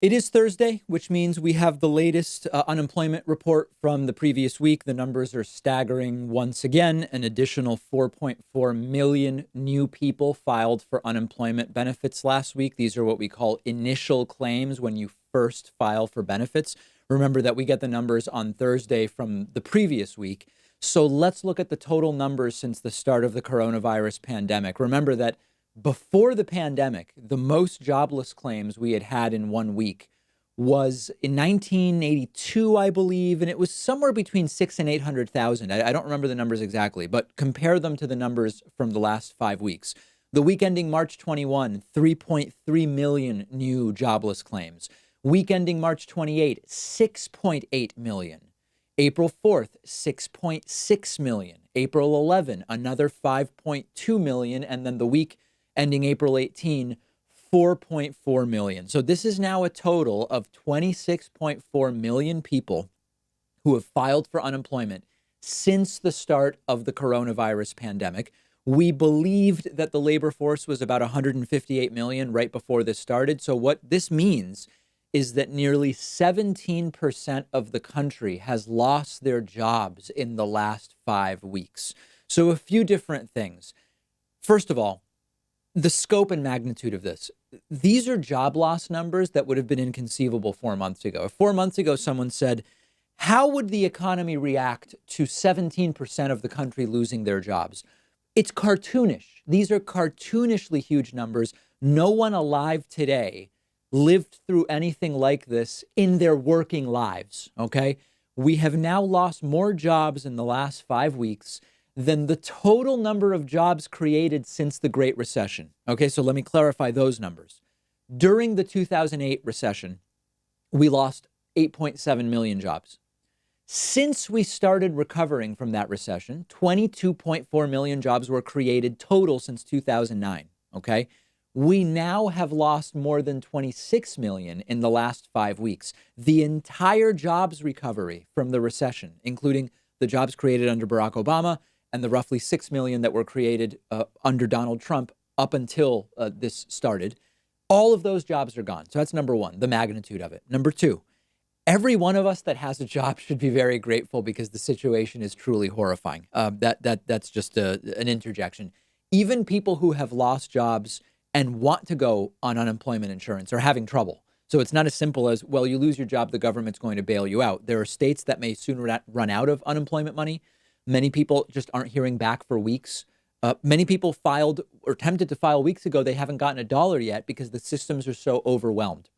It is Thursday, which means we have the latest unemployment report from the previous week. The numbers are staggering once again. An additional 4.4 million new people filed for unemployment benefits last week. These are what we call initial claims when you first file for benefits. Remember that we get the numbers on Thursday from the previous week. So let's look at the total numbers since the start of the coronavirus pandemic. Remember that before the pandemic, the most jobless claims we had had in 1 week was in 1982, I believe, and it was somewhere between 6 and 800,000. I don't remember the numbers exactly, but compare them to the numbers from the last 5 weeks. The week ending March 21, 3.3 million new jobless claims. Week ending March 28, 6.8 million. April 4th, 6.6 million. April 11, another 5.2 million. And then the week ending April 18, 4.4 million. So this is now a total of 26.4 million people who have filed for unemployment since the start of the coronavirus pandemic. We believed that the labor force was about 158 million right before this started. So what this means is that nearly 17% of the country has lost their jobs in the last 5 weeks. So a few different things. First of all, the scope and magnitude of this. These are job loss numbers that would have been inconceivable 4 months ago. If 4 months ago someone said, how would the economy react to 17% of the country losing their jobs? It's cartoonish. These are cartoonishly huge numbers. No one alive today lived through anything like this in their working lives, okay? We have now lost more jobs in the last 5 weeks than the total number of jobs created since the Great Recession. Okay, so let me clarify those numbers. During the 2008 recession, we lost 8.7 million jobs. Since we started recovering from that recession, 22.4 million jobs were created total since 2009, okay? We now have lost more than 26 million in the last 5 weeks. The entire jobs recovery from the recession, including the jobs created under Barack Obama and the roughly 6 million that were created under Donald Trump up until this started, all of those jobs are gone. So that's number one, the magnitude of it. Number two, every one of us that has a job should be very grateful because the situation is truly horrifying. That's just an interjection. Even people who have lost jobs and want to go on unemployment insurance are having trouble. So it's not as simple as, well, you lose your job, the government's going to bail you out. There are states that may soon run out of unemployment money. Many people just aren't hearing back for weeks. Many people filed or attempted to file weeks ago. They haven't gotten a dollar yet because the systems are so overwhelmed.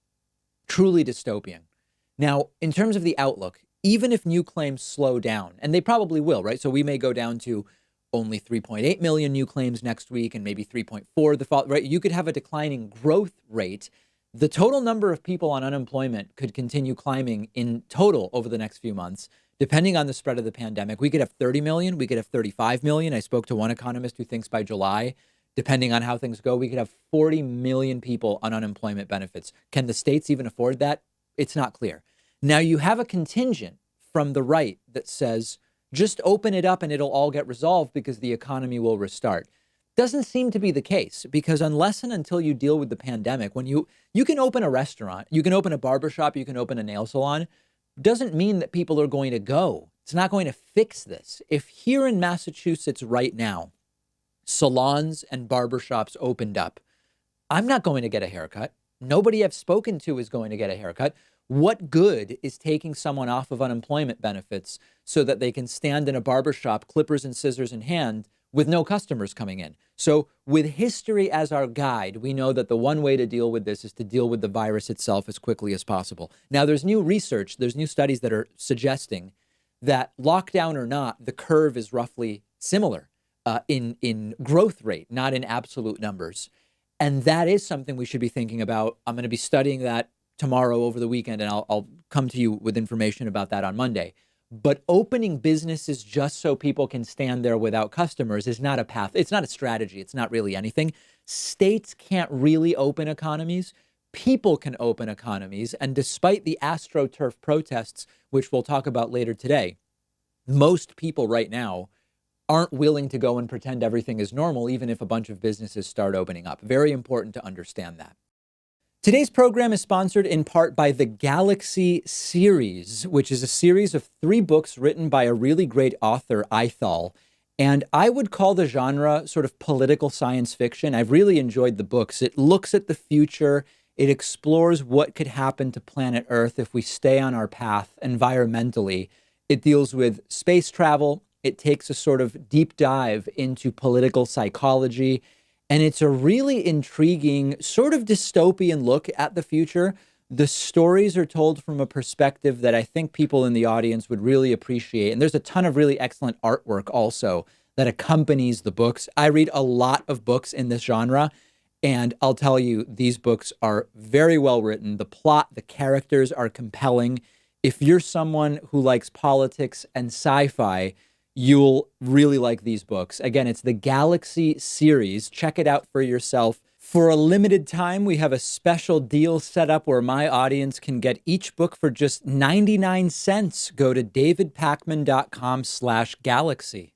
Truly dystopian. Now, in terms of the outlook, even if new claims slow down, and they probably will, right? So we may go down to only 3.8 million new claims next week and maybe 3.4 the fall, right? You could have a declining growth rate. The total number of people on unemployment could continue climbing in total over the next few months. Depending on the spread of the pandemic, we could have 30 million, we could have 35 million. I spoke to one economist who thinks by July, depending on how things go, we could have 40 million people on unemployment benefits. Can the states even afford that? It's not clear. Now you have a contingent from the right that says, just open it up and it'll all get resolved because the economy will restart. Doesn't seem to be the case because unless and until you deal with the pandemic, when you can open a restaurant, you can open a barbershop, you can open a nail salon, doesn't mean that people are going to go. It's not going to fix this. If here in Massachusetts right now, salons and barbershops opened up, I'm not going to get a haircut. Nobody I've spoken to is going to get a haircut. What good is taking someone off of unemployment benefits so that they can stand in a barbershop, clippers and scissors in hand, with no customers coming in? So with history as our guide, we know that the one way to deal with this is to deal with the virus itself as quickly as possible. Now, there's new research, there's new studies that are suggesting that lockdown or not, the curve is roughly similar in growth rate, not in absolute numbers. And that is something we should be thinking about. I'm going to be studying that tomorrow over the weekend, and I'll come to you with information about that on Monday. But opening businesses just so people can stand there without customers is not a path. It's not a strategy. It's not really anything. States can't really open economies. People can open economies. And despite the AstroTurf protests, which we'll talk about later today, most people right now aren't willing to go and pretend everything is normal, even if a bunch of businesses start opening up. Very important to understand that. Today's program is sponsored in part by the Galaxy series, which is a series of 3 books written by a really great author, Ithal. And I would call the genre sort of political science fiction. I've really enjoyed the books. It looks at the future. It explores what could happen to planet Earth if we stay on our path environmentally. It deals with space travel. It takes a sort of deep dive into political psychology. And it's a really intriguing, sort of dystopian look at the future. The stories are told from a perspective that I think people in the audience would really appreciate. And there's a ton of really excellent artwork also that accompanies the books. I read a lot of books in this genre, and I'll tell you, these books are very well written. The plot, the characters are compelling. If you're someone who likes politics and sci-fi, you'll really like these books. Again, it's the Galaxy series. Check it out for yourself. For a limited time, we have a special deal set up where my audience can get each book for just 99 cents. Go to davidpakman.com/galaxy.